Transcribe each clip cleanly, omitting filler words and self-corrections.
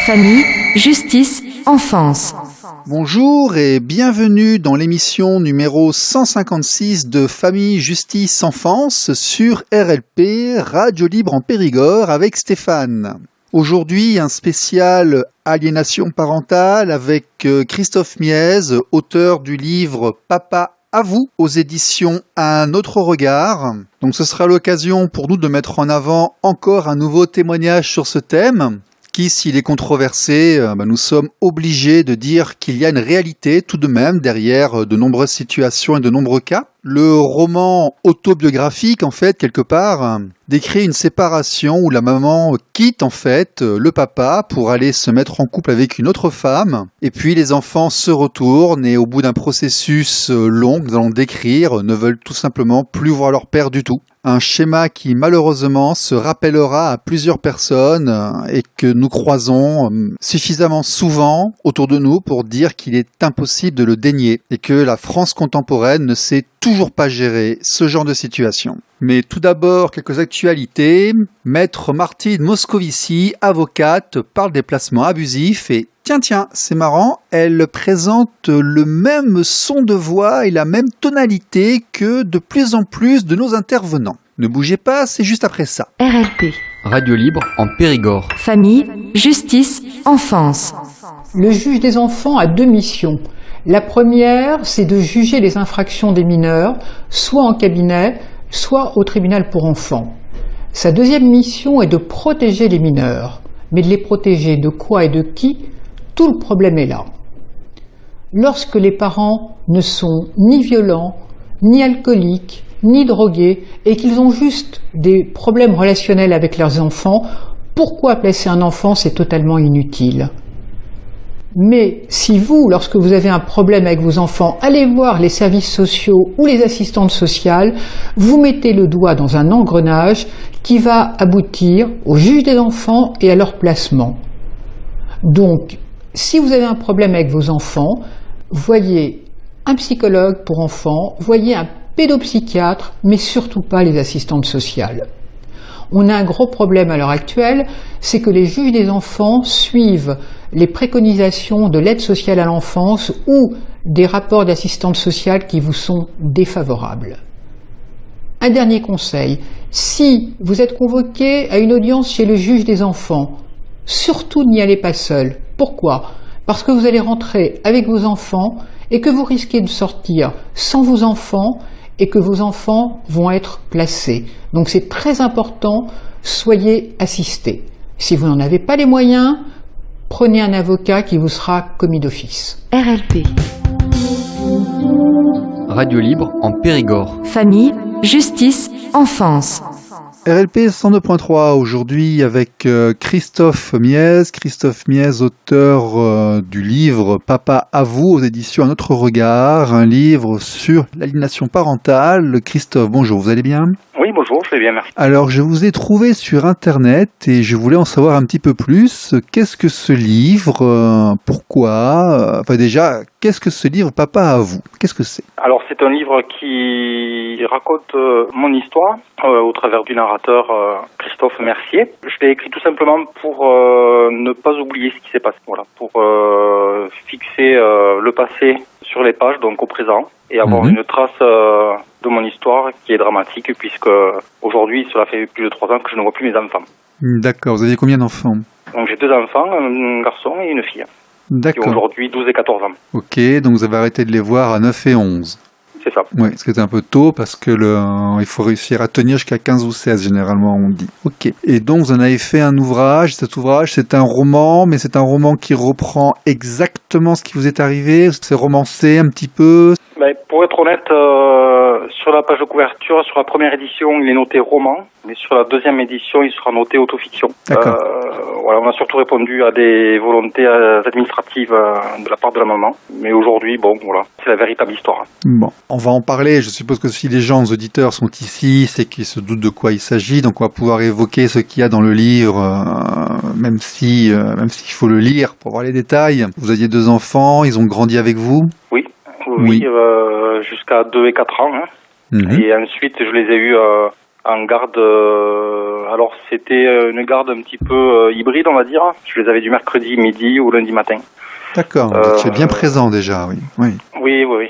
Famille, justice, enfance. Bonjour et bienvenue dans l'émission numéro 156 de Famille, Justice, Enfance sur RLP, Radio Libre en Périgord avec Stéphane. Aujourd'hui, un spécial aliénation parentale avec Christophe Miez, auteur du livre Papa à vous aux éditions Un autre regard. Donc ce sera l'occasion pour nous de mettre en avant encore un nouveau témoignage sur ce thème qui, s'il est controversé, nous sommes obligés de dire qu'il y a une réalité tout de même derrière de nombreuses situations et de nombreux cas. Le roman autobiographique, en fait, quelque part, décrit une séparation où la maman quitte, en fait, le papa pour aller se mettre en couple avec une autre femme. Et puis les enfants se retournent et au bout d'un processus long que nous allons décrire, ne veulent tout simplement plus voir leur père du tout. Un schéma qui malheureusement se rappellera à plusieurs personnes et que nous croisons suffisamment souvent autour de nous pour dire qu'il est impossible de le dénier et que la France contemporaine ne sait toujours pas gérer ce genre de situation. Mais tout d'abord, quelques actualités. Maître Martine Moscovici, avocate, parle des placements abusifs et tiens, c'est marrant, elle présente le même son de voix et la même tonalité que de plus en plus de nos intervenants. Ne bougez pas, c'est juste après ça. RLP. Radio Libre en Périgord. Famille, justice, enfance. Le juge des enfants a deux missions. La première, c'est de juger les infractions des mineurs, soit en cabinet, soit au tribunal pour enfants. Sa deuxième mission est de protéger les mineurs. Mais de les protéger de quoi et de qui ? Tout le problème est là. Lorsque les parents ne sont ni violents, ni alcooliques, ni drogués, et qu'ils ont juste des problèmes relationnels avec leurs enfants, pourquoi placer un enfant, c'est totalement inutile. Mais si vous, lorsque vous avez un problème avec vos enfants, allez voir les services sociaux ou les assistantes sociales, vous mettez le doigt dans un engrenage qui va aboutir au juge des enfants et à leur placement. Donc, si vous avez un problème avec vos enfants, voyez un psychologue pour enfants, voyez un pédopsychiatre, mais surtout pas les assistantes sociales. On a un gros problème à l'heure actuelle, c'est que les juges des enfants suivent les préconisations de l'aide sociale à l'enfance ou des rapports d'assistantes sociales qui vous sont défavorables. Un dernier conseil, si vous êtes convoqué à une audience chez le juge des enfants, surtout n'y allez pas seul. Pourquoi ? Parce que vous allez rentrer avec vos enfants et que vous risquez de sortir sans vos enfants et que vos enfants vont être placés. Donc c'est très important, soyez assistés. Si vous n'en avez pas les moyens, prenez un avocat qui vous sera commis d'office. RLP. Radio Libre en Périgord. Famille, justice, enfance. RLP 102.3 aujourd'hui avec Christophe Miez. Christophe Miez, auteur du livre Papa à vous aux éditions Un autre regard, un livre sur l'aliénation parentale. Christophe, bonjour, vous allez bien ? Oui, bonjour, je vais bien, merci. Alors, je vous ai trouvé sur Internet et je voulais en savoir un petit peu plus. Qu'est-ce que ce livre ? Pourquoi ? Enfin déjà, qu'est-ce que ce livre Papa à vous ? Qu'est-ce que c'est ? Alors, c'est un livre qui raconte mon histoire au travers du narrateur Christophe Mercier. Je l'ai écrit tout simplement pour ne pas oublier ce qui s'est passé, voilà, pour fixer le passé sur les pages, donc au présent, et avoir une trace de mon histoire qui est dramatique, puisque aujourd'hui, cela fait plus de 3 ans que je ne vois plus mes enfants. D'accord, vous avez combien d'enfants ? Donc j'ai 2 enfants, un garçon et une fille, D'accord. qui ont aujourd'hui 12 et 14 ans. Ok, donc vous avez arrêté de les voir à 9 et 11. C'est ça. Oui, c'était un peu tôt parce que il faut réussir à tenir jusqu'à 15 ou 16 généralement on dit. Ok. Et donc vous en avez fait un ouvrage. Cet ouvrage c'est un roman, mais c'est un roman qui reprend exactement ce qui vous est arrivé. C'est romancé un petit peu. Ben, pour être honnête, sur la page de couverture, sur la première édition, il est noté roman, mais sur la deuxième édition, il sera noté autofiction. D'accord. Voilà, on a surtout répondu à des volontés administratives de la part de la maman. Mais aujourd'hui, bon, voilà, c'est la véritable histoire. Bon, on va en parler. Je suppose que si les gens, les auditeurs sont ici, c'est qu'ils se doutent de quoi il s'agit. Donc on va pouvoir évoquer ce qu'il y a dans le livre, même s'il faut le lire pour voir les détails. Vous aviez 2 enfants, ils ont grandi avec vous? Oui, Oui. jusqu'à 2 et 4 ans. Hein. Mhm. Et ensuite, je les ai eus en garde. Alors, c'était une garde un petit peu hybride, on va dire. Je les avais du mercredi midi ou lundi matin. D'accord, tu es bien présent déjà, oui. Oui.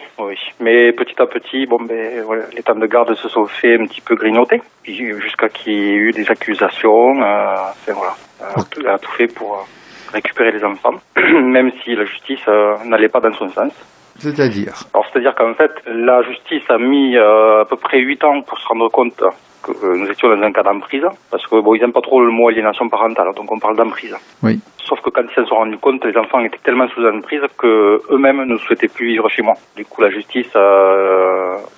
Mais petit à petit, voilà, les temps de garde se sont fait un petit peu grignoter, puis jusqu'à qu'il y ait eu des accusations. Elle a tout fait pour récupérer les enfants, même si la justice n'allait pas dans son sens. C'est-à-dire? Alors, c'est-à-dire qu'en fait, la justice a mis à peu près 8 ans pour se rendre compte que nous étions dans un cas d'emprise, parce que ils n'aiment pas trop le mot aliénation parentale, donc on parle d'emprise. Oui. Sauf que quand ils s'en sont rendus compte, les enfants étaient tellement sous emprise que eux-mêmes ne souhaitaient plus vivre chez moi. Du coup, la justice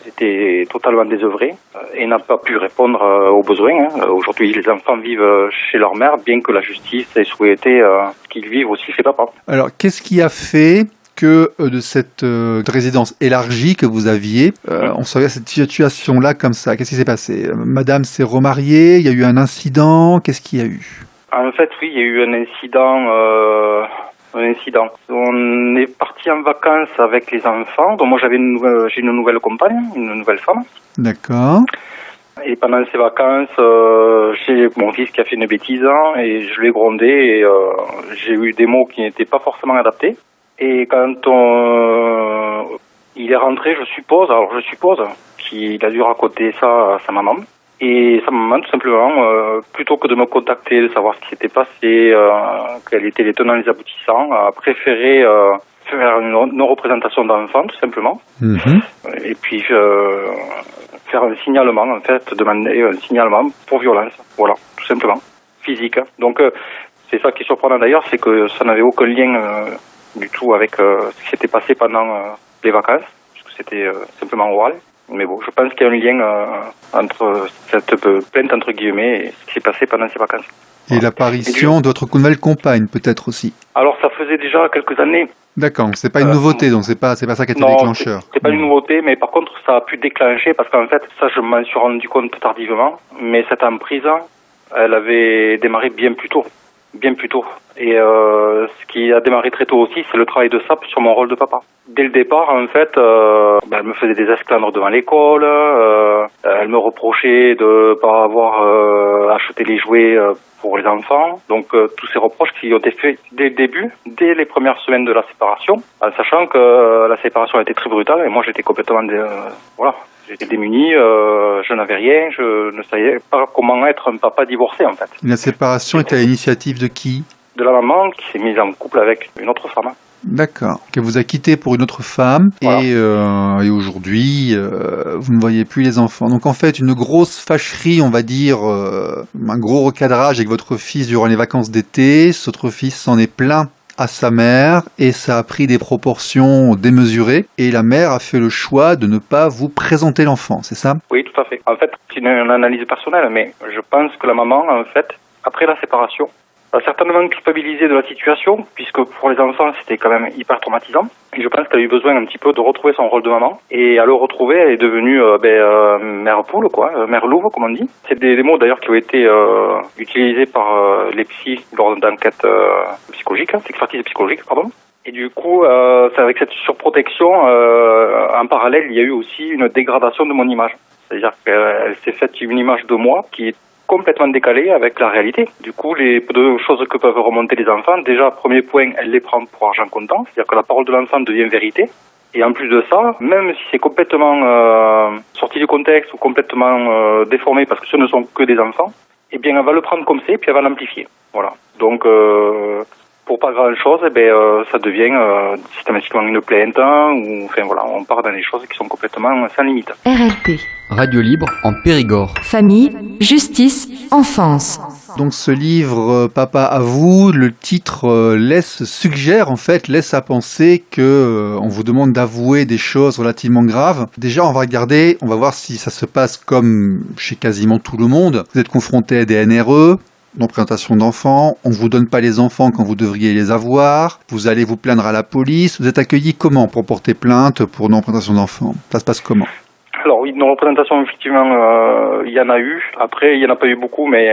était totalement désœuvrée et n'a pas pu répondre aux besoins. Aujourd'hui, les enfants vivent chez leur mère, bien que la justice ait souhaité qu'ils vivent aussi chez papa. Alors, qu'est-ce qui a fait que de cette résidence élargie que vous aviez, on se regarde cette situation-là comme ça? Qu'est-ce qui s'est passé? Madame s'est remariée, il y a eu un incident, qu'est-ce qu'il y a eu? En fait, oui, il y a eu un incident. On est parti en vacances avec les enfants. Donc moi, j'ai une nouvelle compagne, une nouvelle femme. D'accord. Et pendant ces vacances, j'ai mon fils qui a fait une bêtise et je l'ai grondé et j'ai eu des mots qui n'étaient pas forcément adaptés. Et quand il est rentré, je suppose qu'il a dû raconter ça à sa maman. Et sa maman, tout simplement, plutôt que de me contacter, de savoir ce qui s'était passé, quels étaient les tenants et les aboutissants, a préféré faire une non-représentation d'enfant, tout simplement. Mhm. Et puis faire un signalement, en fait, demander un signalement pour violence. Voilà, tout simplement. Physique. Donc, c'est ça qui est surprenant d'ailleurs, c'est que ça n'avait aucun lien du tout avec ce qui s'était passé pendant les vacances, puisque c'était simplement oral. Mais bon, je pense qu'il y a un lien entre cette plainte, entre guillemets, et ce qui s'est passé pendant ces vacances. Et l'apparition de votre nouvelle compagne, peut-être aussi? Alors, ça faisait déjà quelques années. D'accord, c'est pas une nouveauté, donc c'est pas ça qui a été déclencheur. C'est pas une nouveauté, mais par contre, ça a pu déclencher, parce qu'en fait, ça, je m'en suis rendu compte tardivement, mais cette emprise, elle avait démarré bien plus tôt. Et ce qui a démarré très tôt aussi, c'est le travail de SAP sur mon rôle de papa. Dès le départ, en fait, elle me faisait des esclandres devant l'école, elle me reprochait de pas avoir acheté les jouets pour les enfants. Donc tous ces reproches qui ont été faits dès le début, dès les premières semaines de la séparation, en sachant que la séparation a été très brutale et moi j'étais complètement j'étais démuni, je n'avais rien, je ne savais pas comment être un papa divorcé en fait. La séparation était à l'initiative de qui? De la maman qui s'est mise en couple avec une autre femme. D'accord. Qu'elle vous a quitté pour une autre femme, voilà. Et aujourd'hui, vous ne voyez plus les enfants. Donc en fait, une grosse fâcherie, on va dire, un gros recadrage avec votre fils durant les vacances d'été. Votre fils s'en est plaint à sa mère et ça a pris des proportions démesurées et la mère a fait le choix de ne pas vous présenter l'enfant, c'est ça? Oui, tout à fait. En fait, c'est une analyse personnelle, mais je pense que la maman, en fait, après la séparation, a certainement culpabilisé de la situation, puisque pour les enfants, c'était quand même hyper traumatisant. Et je pense qu'elle a eu besoin un petit peu de retrouver son rôle de maman. Et à le retrouver, elle est devenue mère poule, mère louve, comme on dit. C'est des mots d'ailleurs qui ont été utilisés par les psys lors d'enquêtes psychologiques, d'expertise psychologique, pardon. Et du coup, c'est avec cette surprotection, en parallèle, il y a eu aussi une dégradation de mon image. C'est-à-dire qu'elle s'est faite une image de moi qui est complètement décalée avec la réalité. Du coup, les peu de choses que peuvent remonter les enfants, déjà, premier point, elle les prend pour argent comptant, c'est-à-dire que la parole de l'enfant devient vérité. Et en plus de ça, même si c'est complètement sorti du contexte ou complètement déformé, parce que ce ne sont que des enfants, eh bien, elle va le prendre comme c'est, puis elle va l'amplifier. Voilà. Donc, pour pas grand-chose, ça devient systématiquement une plainte, ou enfin voilà, on part dans des choses qui sont complètement sans limite. RLP. Radio libre en Périgord. Famille, justice, enfance. Donc ce livre, Papa à vous, le titre laisse à penser que on vous demande d'avouer des choses relativement graves. Déjà, on va voir si ça se passe comme chez quasiment tout le monde. Vous êtes confronté à des NRE, non-présentation d'enfants, on vous donne pas les enfants quand vous devriez les avoir, vous allez vous plaindre à la police, vous êtes accueilli comment pour porter plainte pour non-présentation d'enfants? Ça se passe comment? Alors oui, nos représentations, effectivement, il y en a eu. Après, il n'y en a pas eu beaucoup, mais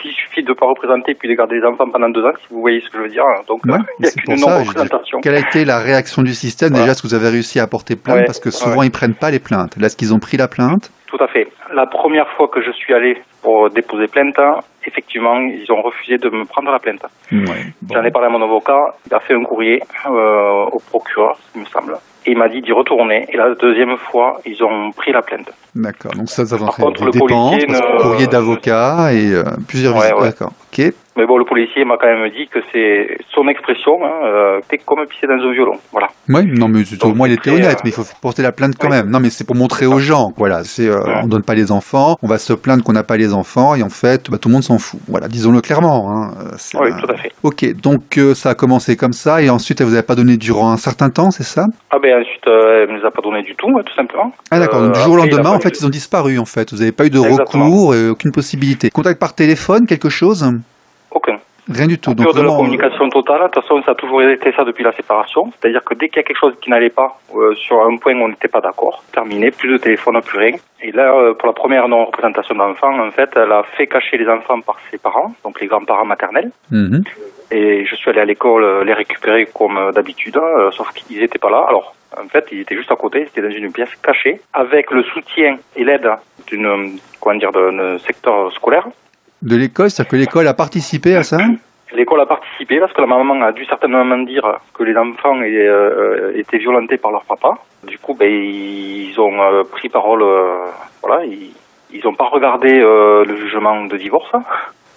il suffit de ne pas représenter puis de garder les enfants pendant 2 ans, si vous voyez ce que je veux dire. Donc, il n'y a qu'une non-représentation. Quelle a été la réaction du système? Déjà, est-ce que vous avez réussi à porter plainte? Parce que souvent, ils ne prennent pas les plaintes. Là, est-ce qu'ils ont pris la plainte? Tout à fait. La première fois que je suis allé pour déposer plainte, effectivement, ils ont refusé de me prendre la plainte. J'en ai parlé à mon avocat, il a fait un courrier au procureur, il me semble. Et il m'a dit d'y retourner. Et la deuxième fois, ils ont pris la plainte. D'accord. Donc ça va faire des dépenses, courrier d'avocat et plusieurs visites. D'accord. Ok. Mais bon, le policier m'a quand même dit que c'est son expression, t'es comme pisser dans un violon. Voilà. Oui, non, mais au moins il était honnête, mais il faut porter la plainte quand même. Non, mais c'est pour montrer aux gens. Voilà, on donne pas les enfants, on va se plaindre qu'on n'a pas les enfants, et en fait, tout le monde s'en fout. Voilà, disons-le clairement. Oui, tout à fait. Ok, donc ça a commencé comme ça, et ensuite elle vous avait pas donné durant un certain temps, c'est ça? Ensuite, elle ne nous a pas donné du tout, tout simplement. Ah d'accord, donc du jour au lendemain, en fait, ils ont disparu, en fait. Vous n'avez pas eu de recours, et aucune possibilité. Contact par téléphone, quelque chose? Aucun. Rien du tout. Donc, de la communication totale. De toute façon, ça a toujours été ça depuis la séparation. C'est-à-dire que dès qu'il y a quelque chose qui n'allait pas, sur un point où on n'était pas d'accord, terminé, plus de téléphone, plus rien. Et là, pour la première non-représentation d'enfants, en fait, elle a fait cacher les enfants par ses parents, donc les grands-parents maternels. Et je suis allé à l'école les récupérer comme d'habitude, sauf qu'ils n'étaient pas là. Alors, en fait, ils étaient juste à côté, c'était dans une pièce cachée, avec le soutien et l'aide d'un secteur scolaire. De l'école, c'est-à-dire que l'école a participé à ça? L'école a participé parce que la maman a dû certainement dire que les enfants étaient violentés par leur papa. Du coup, ils ont pris parole, ils n'ont pas regardé le jugement de divorce.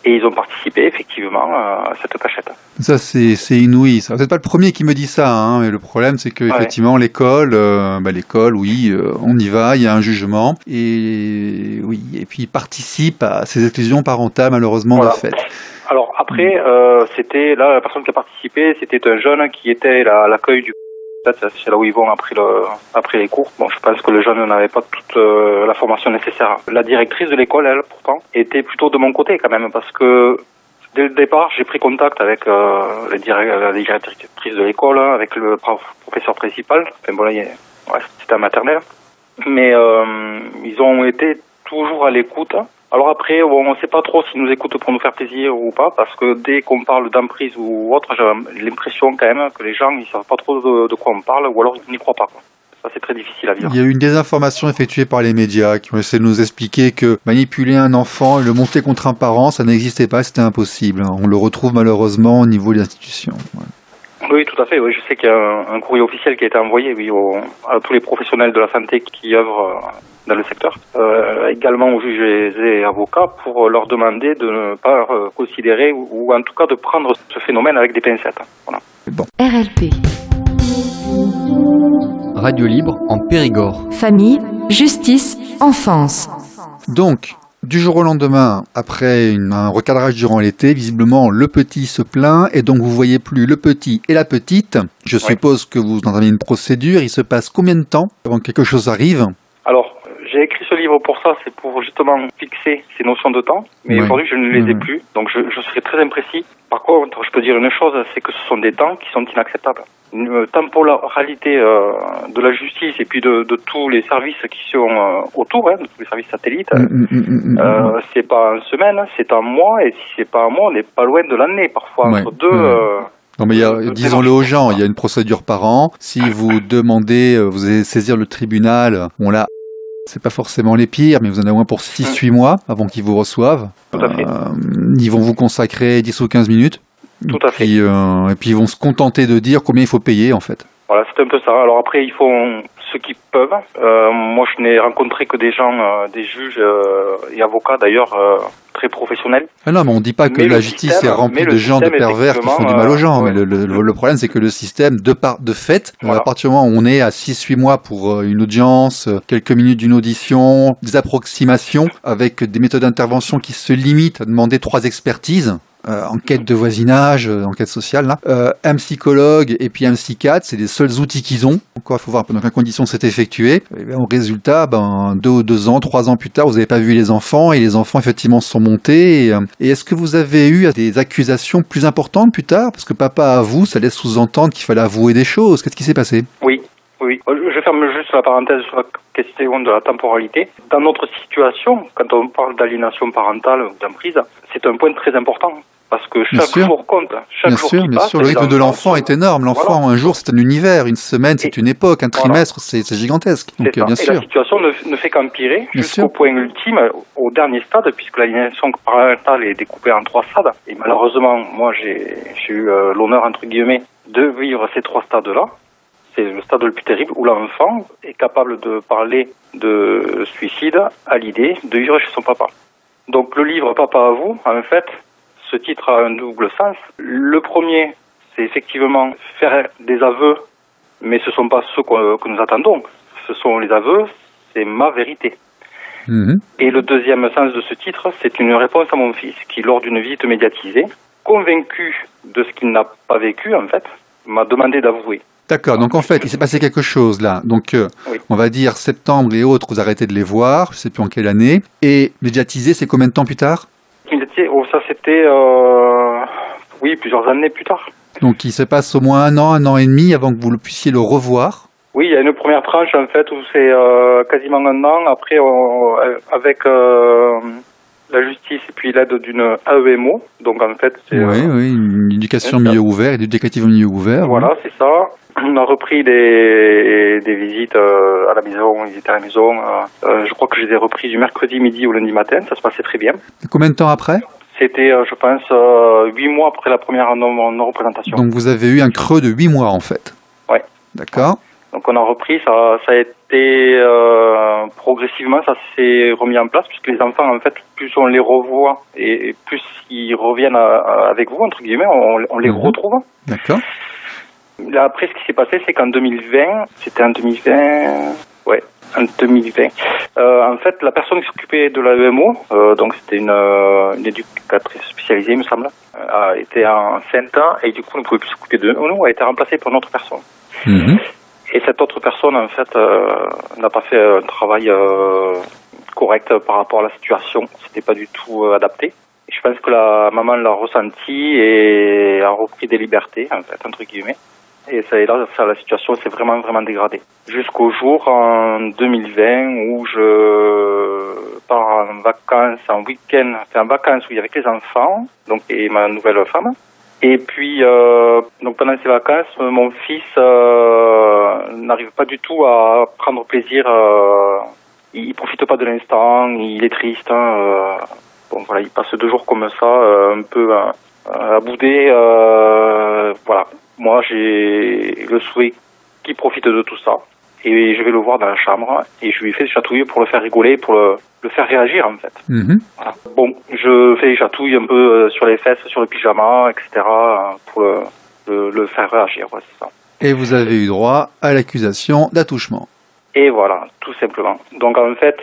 Et ils ont participé effectivement à cette cachette. Ça, c'est inouï. Ça. Vous n'êtes pas le premier qui me dit ça, mais le problème, c'est que effectivement, l'école, oui, on y va, il y a un jugement, et oui, et puis ils participent à ces exclusions parentales malheureusement de fait. Alors après, c'était là la personne qui a participé, c'était un jeune qui était à l'accueil du. C'est là où ils vont après les cours. Bon, je pense que le jeune n'avait pas toute la formation nécessaire. La directrice de l'école, elle, pourtant, était plutôt de mon côté quand même, parce que dès le départ, j'ai pris contact avec la directrice de l'école, avec le professeur principal. Enfin, bon, là, c'était un maternel. Mais ils ont été toujours à l'écoute. Alors après, on ne sait pas trop s'ils nous écoutent pour nous faire plaisir ou pas, parce que dès qu'on parle d'emprise ou autre, j'ai l'impression quand même que les gens ils savent pas trop de quoi on parle, ou alors ils n'y croient pas. Ça, c'est très difficile à vivre. Il y a eu une désinformation effectuée par les médias qui ont essayé de nous expliquer que manipuler un enfant et le monter contre un parent, ça n'existait pas, c'était impossible. On le retrouve malheureusement au niveau de l'institution. Oui, tout à fait. Oui, je sais qu'il y a un courrier officiel qui a été envoyé à tous les professionnels de la santé qui œuvrent dans le secteur, également aux juges et avocats, pour leur demander de ne pas considérer ou en tout cas de prendre ce phénomène avec des pincettes. Voilà. Bon. RLP. Radio libre en Périgord. Famille, justice, enfance. Donc, du jour au lendemain, après un recadrage durant l'été, visiblement le petit se plaint et donc vous voyez plus le petit et la petite. Je suppose que vous entamez une procédure. Il se passe combien de temps avant que quelque chose arrive? Alors, j'ai écrit ce livre pour ça, c'est pour justement fixer ces notions de temps, mais aujourd'hui je ne les ai plus, donc je serai très imprécis. Par contre, je peux dire une chose, c'est que ce sont des temps qui sont inacceptables. Une temporalité de la justice et puis de tous les services qui sont autour, de tous les services satellites, c'est pas en semaine, c'est en mois, et si c'est pas en mois, on n'est pas loin de l'année parfois, entre deux... Non mais disons-le aux gens, il y a une procédure par an. Si vous demandez, vous allez saisir le tribunal, c'est pas forcément les pires, mais vous en avez au moins pour 6-8 mois avant qu'ils vous reçoivent. Tout à fait. Ils vont vous consacrer 10 ou 15 minutes. Tout à fait. Et puis ils vont se contenter de dire combien il faut payer en fait. Voilà, c'est un peu ça. Alors après, ils font ce qu'ils peuvent. Moi, je n'ai rencontré que des gens, des juges et avocats d'ailleurs, très professionnels. Ah non, mais on ne dit pas que la justice est remplie de gens de pervers qui font du mal aux gens. Mais le problème, c'est que le système, de fait, à partir du moment où on est à 6-8 mois pour une audience, quelques minutes d'une audition, des approximations, avec des méthodes d'intervention qui se limitent à demander 3 expertises, enquête de voisinage, enquête sociale, là. Un psychologue et puis un psychiatre, c'est les seuls outils qu'ils ont. Encore, il faut voir dans quelles conditions c'est effectué. Et bien, au résultat, 2 ans, 3 ans plus tard, vous n'avez pas vu les enfants, et les enfants, effectivement, se sont montés. Et est-ce que vous avez eu des accusations plus importantes plus tard? Parce que papa avoue, ça laisse sous-entendre qu'il fallait avouer des choses. Qu'est-ce qui s'est passé? Oui. Je ferme juste la parenthèse sur la question de la temporalité. Dans notre situation, quand on parle d'aliénation parentale ou d'emprise, c'est un point très important. Parce que chaque jour compte. Chaque jour qui passe, le rythme de l'enfant est énorme. L'enfant, un jour, c'est un univers. Une semaine, c'est une époque. Un trimestre, c'est gigantesque. Donc, bien sûr. Et la situation ne fait qu'empirer jusqu'au point ultime, au dernier stade, puisque l'aliénation parentale est découpée en 3 stades. Et malheureusement, moi, j'ai eu l'honneur, entre guillemets, de vivre ces 3 stades-là. C'est le stade le plus terrible où l'enfant est capable de parler de suicide à l'idée de vivre chez son papa. Donc le livre Papa à vous, en fait, ce titre a un double sens. Le premier, c'est effectivement faire des aveux, mais ce ne sont pas ceux que nous attendons. Ce sont les aveux, c'est ma vérité. Mmh. Et le deuxième sens de ce titre, c'est une réponse à mon fils qui, lors d'une visite médiatisée, convaincu de ce qu'il n'a pas vécu, en fait, m'a demandé d'avouer. D'accord, donc en fait, il s'est passé quelque chose là. Donc, oui. On va dire septembre et autres, vous arrêtez de les voir, je ne sais plus en quelle année. Et médiatisé, c'est combien de temps plus tard? Médiatisé, ça c'était, plusieurs années plus tard. Donc il se passe au moins 1 an et demi avant que vous puissiez le revoir? Oui, il y a une première tranche en fait où c'est quasiment 1 an. Après, avec la justice et puis l'aide d'une AEMO. Donc en fait, c'est... Oui, une éducation milieu ouvert, une éducative milieu ouvert. Voilà, oui. C'est ça. On a repris des visites à la maison, visite à la maison. Je crois que je les ai repris du mercredi midi au lundi matin. Ça se passait très bien. Et combien de temps après? C'était, je pense, 8 mois après la première non-représentation. Donc vous avez eu un creux de 8 mois en fait? Oui. D'accord. Donc on a repris, ça a été progressivement, ça s'est remis en place, puisque les enfants, en fait, plus on les revoit et plus ils reviennent avec vous, entre guillemets, on les retrouve. D'accord. Là, après, ce qui s'est passé, c'est qu'en 2020, c'était en 2020, en 2020, en fait, la personne qui s'occupait de l'AEMO, donc c'était une éducatrice spécialisée, il me semble, était enceinte et du coup ne pouvait plus s'occuper de nous, a été remplacée par une autre personne. Mmh. Et cette autre personne, en fait, n'a pas fait un travail correct par rapport à la situation. C'était pas du tout adapté. Et je pense que la maman l'a ressenti et a repris des libertés, en fait, entre guillemets. Et la situation s'est vraiment, vraiment dégradée. Jusqu'au jour, en 2020, où je pars en vacances, en week-end, en vacances, oui, avec les enfants, donc, et ma nouvelle femme. Et puis, donc pendant ces vacances, mon fils n'arrive pas du tout à prendre plaisir. Il profite pas de l'instant, il est triste. Bon voilà, il passe 2 jours comme ça, un peu à bouder. Voilà, moi j'ai le souhait qu'il profite de tout ça. Et je vais le voir dans la chambre et je lui fais des chatouilles pour le faire rigoler, pour le faire réagir en fait. Mmh. Voilà. Bon, je fais des chatouilles un peu sur les fesses, sur le pyjama, etc. pour le faire réagir, ouais, c'est ça. Et vous avez eu droit à l'accusation d'attouchement. Et voilà, tout simplement. Donc en fait,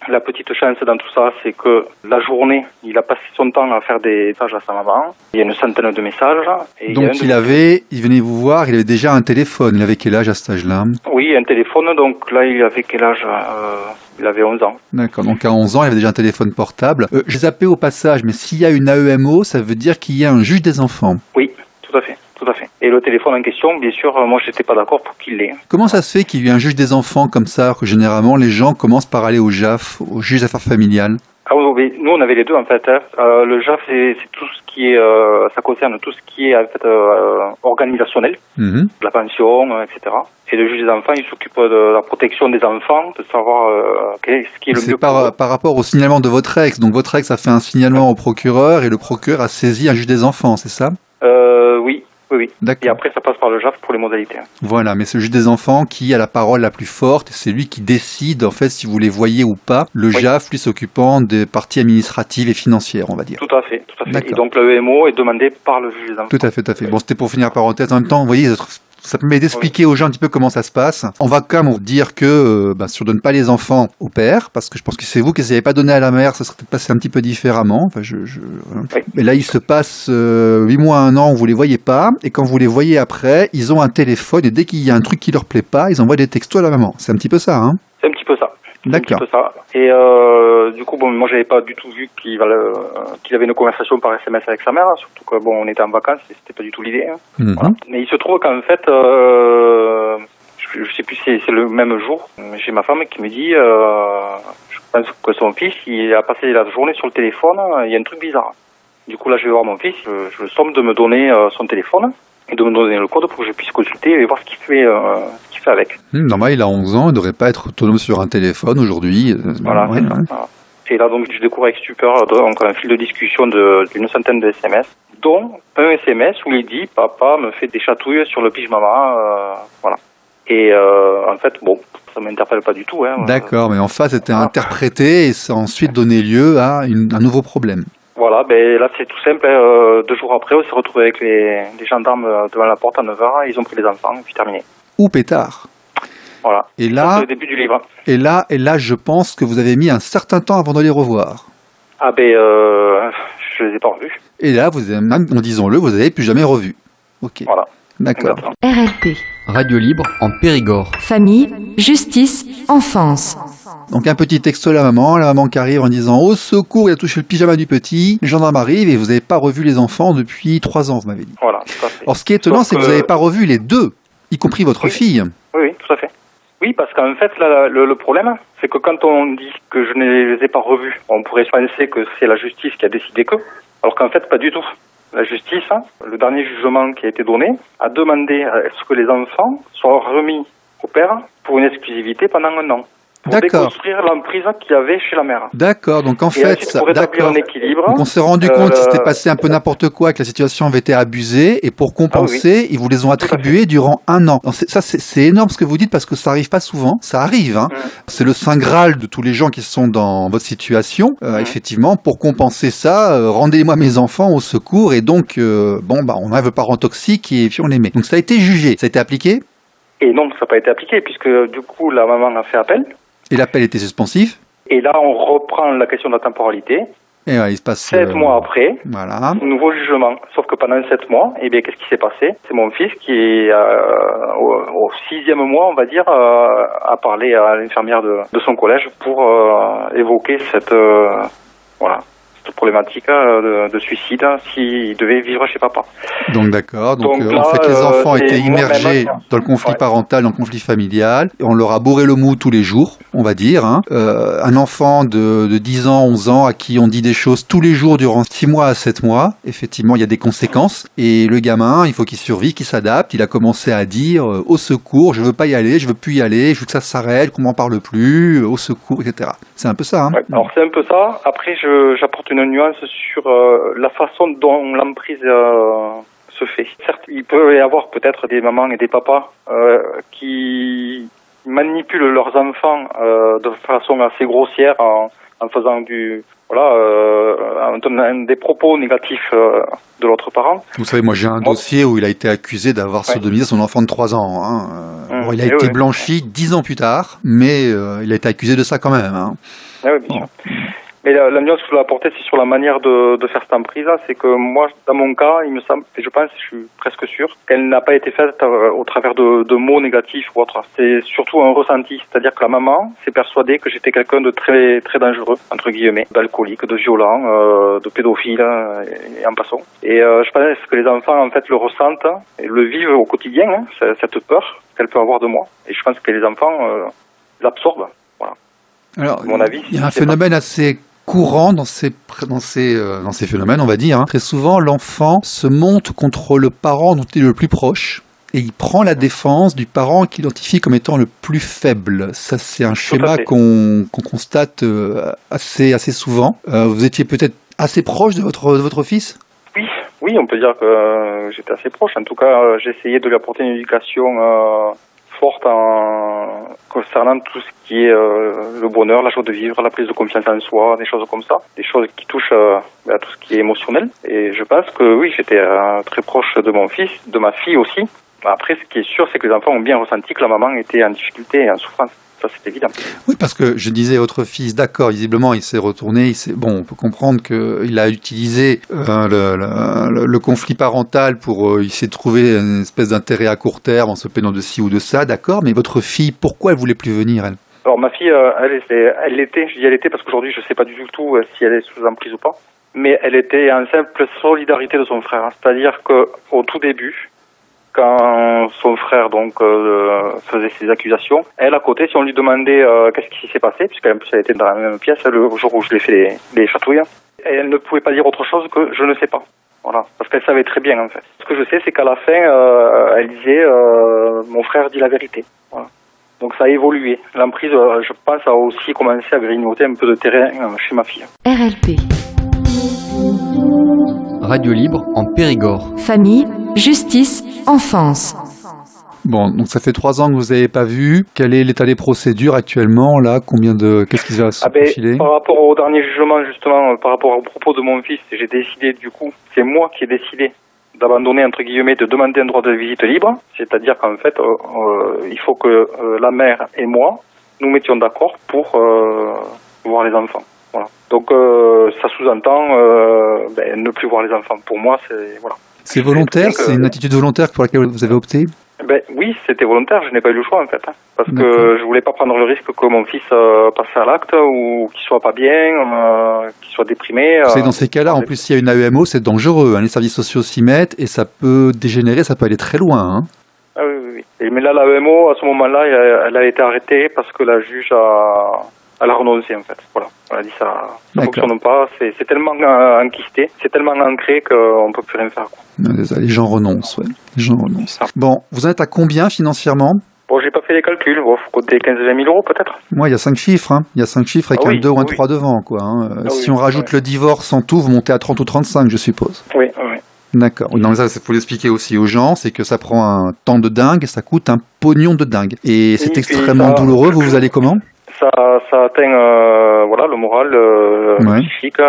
la petite chance dans tout ça, c'est que la journée, il a passé son temps à faire des messages à sa maman. Il y a une centaine de messages. Et donc il venait vous voir, il avait déjà un téléphone. Il avait quel âge à cet âge-là? Oui, un téléphone. Donc là, il avait quel âge? Il avait 11 ans. D'accord, donc à 11 ans, il avait déjà un téléphone portable. J'ai zappé au passage, mais s'il y a une AEMO, ça veut dire qu'il y a un juge des enfants. Oui, tout à fait. Tout à fait. Et le téléphone en question, bien sûr, moi, je n'étais pas d'accord pour qu'il l'ait. Comment ça se fait qu'il y ait un juge des enfants comme ça, que généralement, les gens commencent par aller au JAF, au juge des affaires familiales? Ah oui, nous, on avait les deux, en fait. Le JAF, c'est tout ce qui est... ça concerne tout ce qui est, en fait, organisationnel, la pension, etc. Et le juge des enfants, il s'occupe de la protection des enfants, de savoir ce qui est le mieux pour eux. Par rapport au signalement de votre ex. Donc, votre ex a fait un signalement au procureur et le procureur a saisi un juge des enfants, c'est ça? Oui. Oui. Et après, ça passe par le JAF pour les modalités. Voilà, mais ce juge des enfants qui a la parole la plus forte, c'est lui qui décide, en fait, si vous les voyez ou pas. Le JAF, lui, s'occupant des parties administratives et financières, on va dire. Tout à fait. Et donc, l'EMO est demandé par le juge des enfants. Tout à fait. Bon, c'était pour finir la parenthèse. En même temps, vous voyez, Ça permet d'expliquer aux gens un petit peu comment ça se passe. On va quand même dire que si on donne pas les enfants au père, parce que je pense que c'est vous qui ne les avez pas donnés à la mère, ça serait peut-être passé un petit peu différemment. Enfin, Oui. Mais là, il se passe 8 mois, 1 an, vous les voyez pas, et quand vous les voyez après, ils ont un téléphone, et dès qu'il y a un truc qui leur plaît pas, ils envoient des textos à la maman. C'est un petit peu ça, hein? C'est un petit peu ça. D'accord. Un petit peu ça. Et du coup, moi, j'avais pas du tout vu qu'il avait une conversation par SMS avec sa mère, surtout que on était en vacances, et c'était pas du tout l'idée. Hein. Mhm. Voilà. Mais il se trouve qu'en fait, je sais plus si c'est le même jour, j'ai ma femme qui me dit, je pense que son fils, il a passé la journée sur le téléphone, il y a un truc bizarre. Du coup, là, je vais voir mon fils, je le somme de me donner son téléphone et de me donner le code pour que je puisse consulter et voir ce qu'il fait avec. Normal, il a 11 ans, il ne devrait pas être autonome sur un téléphone aujourd'hui. Voilà, Ouais, c'est ça. ouais. Voilà. Et là, donc, je découvre avec stupeur donc, un fil de discussion d'une centaine de SMS, dont un SMS où il dit « Papa me fait des chatouilles sur le pyjama. » Voilà. Et en fait, ça ne m'interpelle pas du tout. Hein. D'accord, mais en face, c'était interprété et ça a ensuite donné lieu à un nouveau problème. Voilà, là, c'est tout simple. 2 jours après, on s'est retrouvé avec les gendarmes devant la porte à 9h. Ils ont pris les enfants, et puis terminé. Ou pétard. Voilà. Et Ça, là, c'est le début du livre. et là, je pense que vous avez mis un certain temps avant de les revoir. Ah je les ai pas revus. Et là, vous avez même, disons-le, vous n'avez plus jamais revu. Ok. Voilà. D'accord. Exactement. RLP. Radio libre en Périgord. Famille, justice, enfance. Donc un petit texto à la maman qui arrive en disant « Au secours, il a touché le pyjama du petit », les gendarmes arrivent et vous n'avez pas revu les enfants depuis 3 ans, vous m'avez dit. Voilà, tout à fait. Alors ce qui est étonnant, c'est que vous n'avez pas revu les deux, y compris votre fille. Oui, tout à fait. Oui, parce qu'en fait, là, le problème, c'est que quand on dit que je ne les ai pas revus, on pourrait penser que c'est la justice qui a décidé que, alors qu'en fait, pas du tout. La justice, le dernier jugement qui a été donné, a demandé à ce que les enfants soient remis au père pour une exclusivité pendant 1 an. Pour D'accord. déconstruire l'emprise qu'il y avait chez la mère. D'accord, donc en Et fait, ensuite, pour rétablir un équilibre. Donc on s'est rendu compte qu'il s'était passé un peu n'importe quoi, que la situation avait été abusée, et pour compenser, ils vous les ont attribués durant 1 an. C'est énorme ce que vous dites, parce que ça arrive pas souvent, ça arrive, hein. C'est le saint graal de tous les gens qui sont dans votre situation, effectivement, pour compenser ça, rendez-moi mes enfants au secours, et donc, on enlève le parent toxique, et puis on les met. Donc ça a été jugé, ça a été appliqué? Et non, ça n'a pas été appliqué, puisque du coup, la maman a fait appel. Et l'appel était suspensif? Et là, on reprend la question de la temporalité. Et ouais, il se passe 7 mois après, voilà. nouveau jugement. Sauf que pendant 7 mois, qu'est-ce qui s'est passé? C'est mon fils qui, au 6e mois, on va dire, a parlé à l'infirmière de son collège pour évoquer cette problématique de suicide s'il devait vivre chez papa. Donc d'accord, donc là, en fait les enfants étaient c'est immergés moi-même, dans le conflit ouais. parental, dans le conflit familial, on leur a bourré le mou tous les jours, on va dire, hein. Un enfant de 10 ans, 11 ans à qui on dit des choses tous les jours durant 6 mois à 7 mois, effectivement il y a des conséquences, et le gamin, il faut qu'il survive, qu'il s'adapte, il a commencé à dire au secours, je veux pas y aller, je veux plus y aller, je veux que ça s'arrête, qu'on m'en parle plus, au secours, etc. C'est un peu ça, hein. Ouais, alors c'est un peu ça. Après, j'apporte une nuance sur la façon dont l'emprise se fait. Certes, il peut y avoir peut-être des mamans et des papas qui manipulent leurs enfants de façon assez grossière en faisant en donnant des propos négatifs de l'autre parent. Vous savez, moi j'ai un dossier où il a été accusé d'avoir sodomisé son enfant de 3 ans. Hein. Bon, il a été blanchi 10 ans plus tard, mais il a été accusé de ça quand même. Hein. Ah oui, bien sûr. Mais la nuance que je voulais apporter, c'est sur la manière de faire cette emprise. C'est que moi, dans mon cas, il me semble, et je pense, je suis presque sûr, qu'elle n'a pas été faite au travers de mots négatifs ou autre. C'est surtout un ressenti. C'est-à-dire que la maman s'est persuadée que j'étais quelqu'un de très, très dangereux, entre guillemets, d'alcoolique, de violent, de pédophile, et en passant. Et je pense que les enfants, en fait, le ressentent et le vivent au quotidien, cette peur qu'elle peut avoir de moi. Et je pense que les enfants l'absorbent. Voilà. Alors, à mon avis, il y a un phénomène assez courant dans ces phénomènes, on va dire. Hein. Très souvent, l'enfant se monte contre le parent dont il est le plus proche et il prend la défense du parent qu'il identifie comme étant le plus faible. Ça, c'est un schéma qu'on constate assez souvent. Vous étiez peut-être assez proche de votre fils ? Oui, on peut dire que j'étais assez proche. En tout cas, j'essayais de lui apporter une éducation forte concernant tout ce qui est le bonheur, la joie de vivre, la prise de confiance en soi, des choses comme ça, des choses qui touchent à tout ce qui est émotionnel. Et je pense que oui, j'étais très proche de mon fils, de ma fille aussi, Après, ce qui est sûr, c'est que les enfants ont bien ressenti que la maman était en difficulté et en souffrance. Ça, c'est évident. Oui, parce que je disais votre fils, d'accord, visiblement, il s'est retourné, on peut comprendre qu'il a utilisé le conflit parental pour essayer de trouver une espèce d'intérêt à court terme en se plaignant de ci ou de ça, d'accord, mais votre fille, pourquoi elle voulait plus venir, elle? Alors, ma fille, elle était, je dis elle était parce qu'aujourd'hui, je sais pas du tout si elle est sous emprise ou pas, mais elle était en simple solidarité de son frère. C'est-à-dire qu'au tout début, quand son frère faisait ses accusations, elle à côté, si on lui demandait qu'est-ce qui s'est passé, puisqu'en plus elle était dans la même pièce le jour où je lui ai fait les chatouilles, elle ne pouvait pas dire autre chose que je ne sais pas. Voilà, parce qu'elle savait très bien en fait. Ce que je sais, c'est qu'à la fin, elle disait mon frère dit la vérité. Voilà. Donc ça a évolué. L'emprise, je pense, a aussi commencé à grignoter un peu de terrain chez ma fille. RLP. Radio libre en Périgord. Famille, justice, enfance. Bon, donc ça fait 3 ans que vous n'avez pas vu. Quel est l'état des procédures actuellement, là? Qu'est-ce qui va se profiler? Par rapport au dernier jugement, justement, par rapport au propos de mon fils, j'ai décidé, du coup, c'est moi qui ai décidé d'abandonner, entre guillemets, de demander un droit de visite libre. C'est-à-dire qu'en fait, il faut que la mère et moi nous mettions d'accord pour voir les enfants. Voilà. Donc, ça sous-entend ne plus voir les enfants. Pour moi, c'est... Voilà. C'est volontaire? C'est une attitude volontaire pour laquelle vous avez opté? Oui, c'était volontaire. Je n'ai pas eu le choix, en fait. Parce que je voulais pas prendre le risque que mon fils passe à l'acte ou qu'il soit pas bien, qu'il soit déprimé. C'est dans ces cas-là, en plus, s'il y a une AEMO, c'est dangereux. Les services sociaux s'y mettent et ça peut dégénérer, ça peut aller très loin. Ah oui. Mais là, l'AEMO, à ce moment-là, elle a été arrêtée parce que la juge elle a renoncé, en fait. Voilà. Elle a dit ça ne fonctionne pas. C'est tellement enquisté, c'est tellement ancré qu'on ne peut plus rien faire. Les gens renoncent, ouais. Les gens renoncent. Bon, vous en êtes à combien financièrement? Bon, j'ai pas fait les calculs. Bon, faut compter 15 000 euros peut-être. Moi, il y a 5 chiffres. Il y a 5 chiffres avec un 2 ou un 3 devant, quoi. Si on rajoute le divorce en tout, vous montez à 30 ou 35, je suppose. Oui. D'accord. Non, mais ça, faut l'expliquer aussi aux gens, c'est que ça prend un temps de dingue et ça coûte un pognon de dingue. Et c'est extrêmement douloureux. Vous allez comment? Ça atteint le moral, psychique.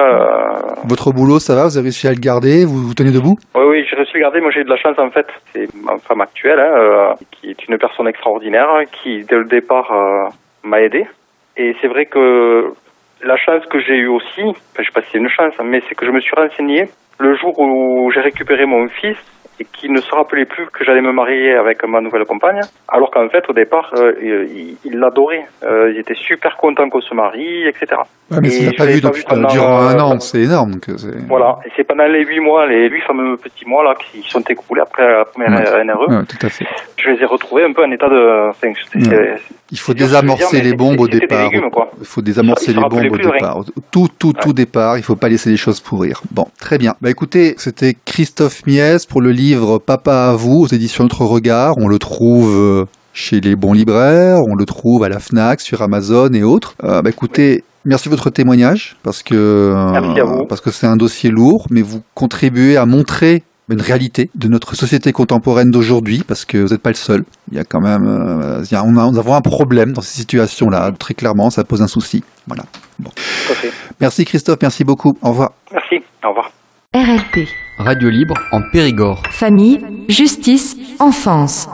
Votre boulot, ça va? Vous avez réussi à le garder? Vous tenez debout? Oui, j'ai réussi à le garder. Moi, j'ai eu de la chance, en fait. C'est ma femme actuelle, qui est une personne extraordinaire, qui, dès le départ, m'a aidé. Et c'est vrai que la chance que j'ai eue aussi, je sais pas si c'est une chance, mais c'est que je me suis renseigné le jour où j'ai récupéré mon fils et qui ne se rappelait plus que j'allais me marier avec ma nouvelle compagne, alors qu'en fait, au départ, il l'adorait. Il était super content qu'on se marie, etc. Ouais, mais s'il n'a pas vu durant un an, c'est énorme. Voilà, et c'est pendant les 8 fameux petits mois là, qui sont écoulés après la première NRE. Ouais, tout à fait. Je les ai retrouvés un peu en état de... Il faut désamorcer les bombes au départ. Il faut désamorcer les bombes au départ. Tout départ, il ne faut pas laisser les choses pourrir. Bon, très bien. Écoutez, c'était Christophe Mies pour le livre Papa à vous, aux éditions Notre Regard. On le trouve chez les bons libraires, on le trouve à la Fnac, sur Amazon et autres. Écoutez, merci de votre témoignage, parce que c'est un dossier lourd, mais vous contribuez à montrer une réalité de notre société contemporaine d'aujourd'hui, parce que vous n'êtes pas le seul. Il y a quand même, nous avons un problème dans ces situations-là. Très clairement, ça pose un souci. Voilà. Bon. Merci Christophe, merci beaucoup. Au revoir. Merci, au revoir. RLP. Radio libre en Périgord. Famille, justice, enfance.